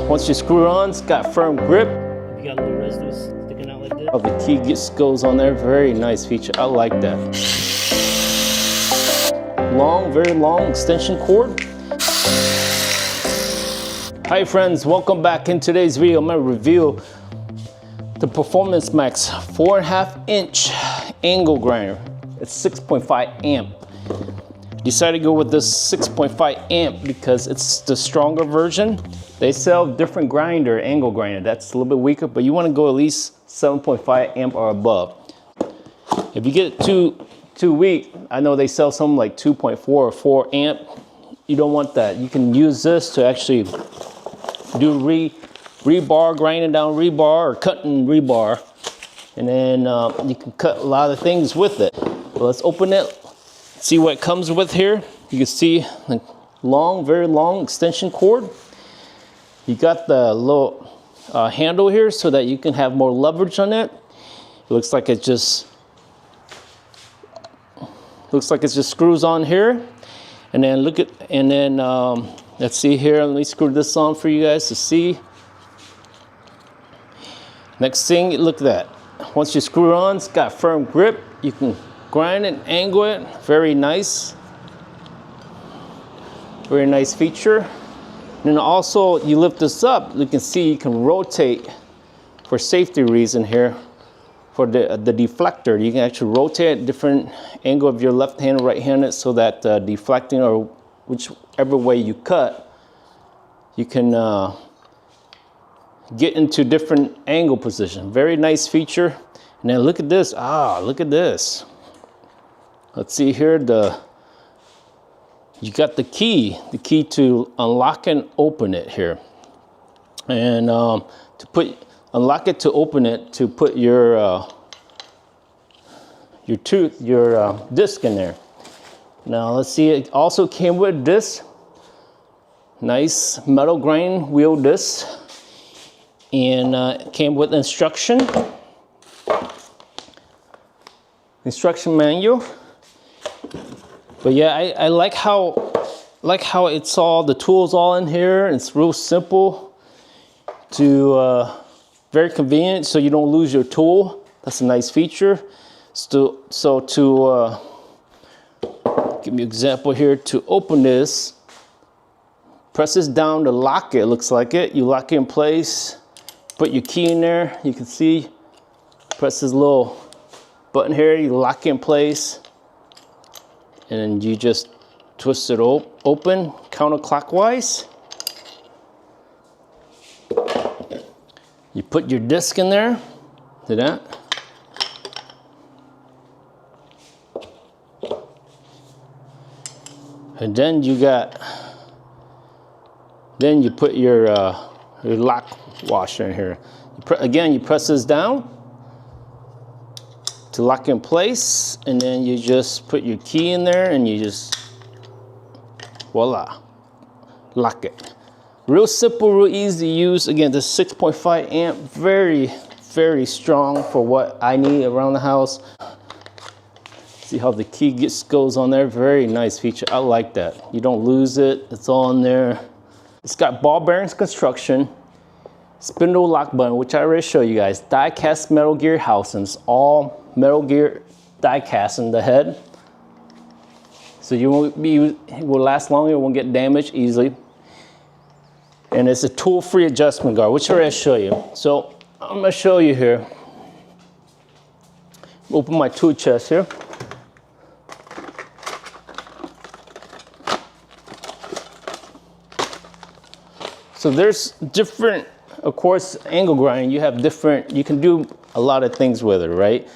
Once you screw it on, it's got firm grip. You got a little residue sticking out like this. Oh, the key goes on there. Very nice feature. I like that. Long, very long extension cord. Hi friends, welcome back. In today's video, I'm going to review the Performance Max 4.5 inch angle grinder. It's 6.5 amp. Decided to go with this 6.5 amp because it's the stronger version. They sell different grinder, angle grinder. That's a little bit weaker, but you want to go at least 7.5 amp or above. If you get it too weak, I know they sell some like 2.4 or 4 amp. You don't want that. You can use this to actually do rebar, grinding down rebar or cutting rebar, and then you can cut a lot of things with it. But let's open it, see what it comes with here. You can see the long, very long extension cord. You got the little handle here so that you can have more leverage on it. It looks like it just screws on here. And then let's see here. Let me screw this on for you guys to see. Next thing, look at that. Once you screw it on, it's got firm grip. You can grind and angle it. Very nice. Very nice feature. And then also, you lift this up, you can see you can rotate for safety reason here. For the deflector, you can actually rotate different angle of your left hand or right handed so that deflecting or whichever way you cut, you can get into different angle position. Very nice feature. And then look at this. Look at this. Let's see here. You got the key to unlock and open it here, and unlock it to open it to put your disc in there. Now let's see, it also came with this nice metal grind wheel disc, and it came with instruction manual. But yeah, I like how it's all the tools all in here. It's real simple to very convenient, so you don't lose your tool. That's a nice feature. So to give me an example here, to open this, press this down to lock it. Looks like it. You lock it in place. Put your key in there. You can see. Press this little button here. You lock it in place, and then you just twist it open counterclockwise. You put your disc in there, do that. And then you put your lock washer in here. Again, you press this down to lock in place, and then you just put your key in there and you just, voila, lock it. Real simple, real easy to use. Again, the 6.5 amp, very, very strong for what I need around the house. See how the key goes on there? Very nice feature. I like that. You don't lose it. It's all in there. It's got ball bearings construction, spindle lock button, which I already showed you guys. Die cast metal gear housings, all metal gear die cast in the head. So it will last longer. It won't get damaged easily. And it's a tool-free adjustment guard, which I already show you. So I'm gonna show you here. Open my tool chest here. So there's different, of course, angle grinding. You can do a lot of things with it, right?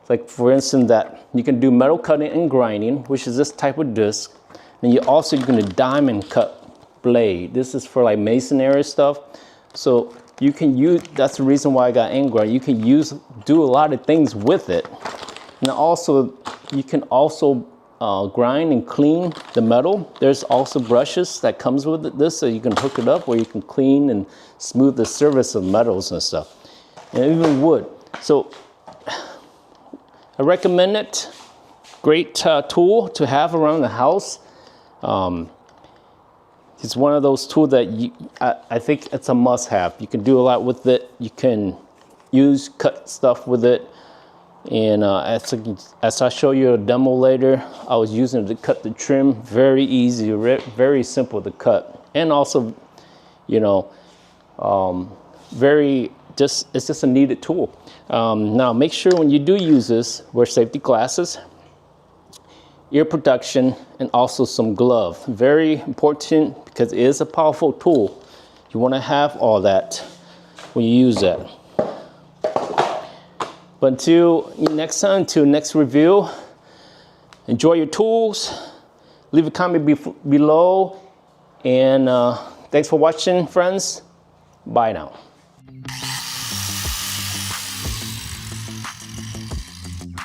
Like for instance, that you can do metal cutting and grinding, which is this type of disc. And you can do diamond cut blade. This is for like masonry stuff. So you can use, that's the reason why I got angle grind. You can do a lot of things with it. And also, you can also grind and clean the metal. There's also brushes that comes with this, so you can hook it up where you can clean and smooth the surface of metals and stuff, and even wood. So I recommend it. Great tool to have around the house. It's one of those tools that I think it's a must-have. You can do a lot with it. You can cut stuff with it. And as I show you a demo later, I was using it to cut the trim. Very easy, very simple to cut, and also, you know, it's just a needed tool. Now make sure when you do use this, wear safety glasses, ear protection, and also some glove. Very important because it is a powerful tool. You want to have all that when you use that. But until next time, until next review, enjoy your tools. Leave a comment below. And thanks for watching, friends. Bye now.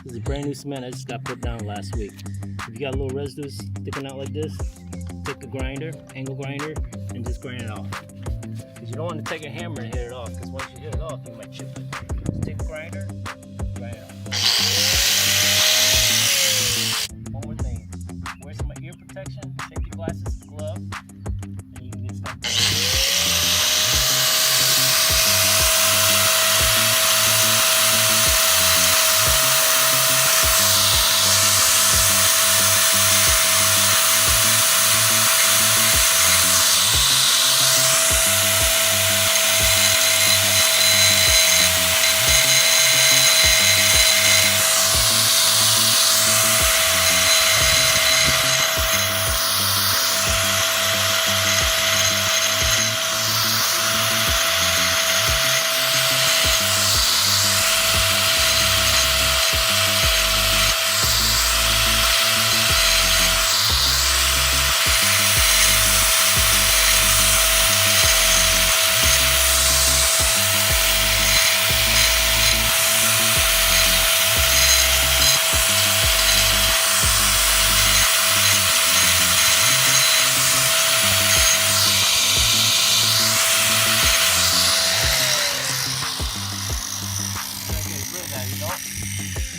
This is a brand new cement I just got put down last week. If you got little residues sticking out like this, take a grinder, angle grinder, and just grind it off. Because you don't want to take a hammer and hit it off, because once you hit it off, you might chip it. Just take a grinder, grind it off. One more thing. Wear some ear protection, safety glasses, glove, and you can get stuff.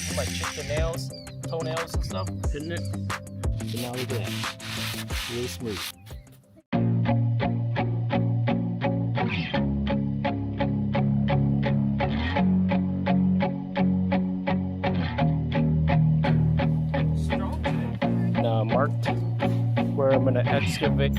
You might chip the nails, toenails and stuff, hitting it. So now look at that. Really smooth. Marked where I'm going to excavate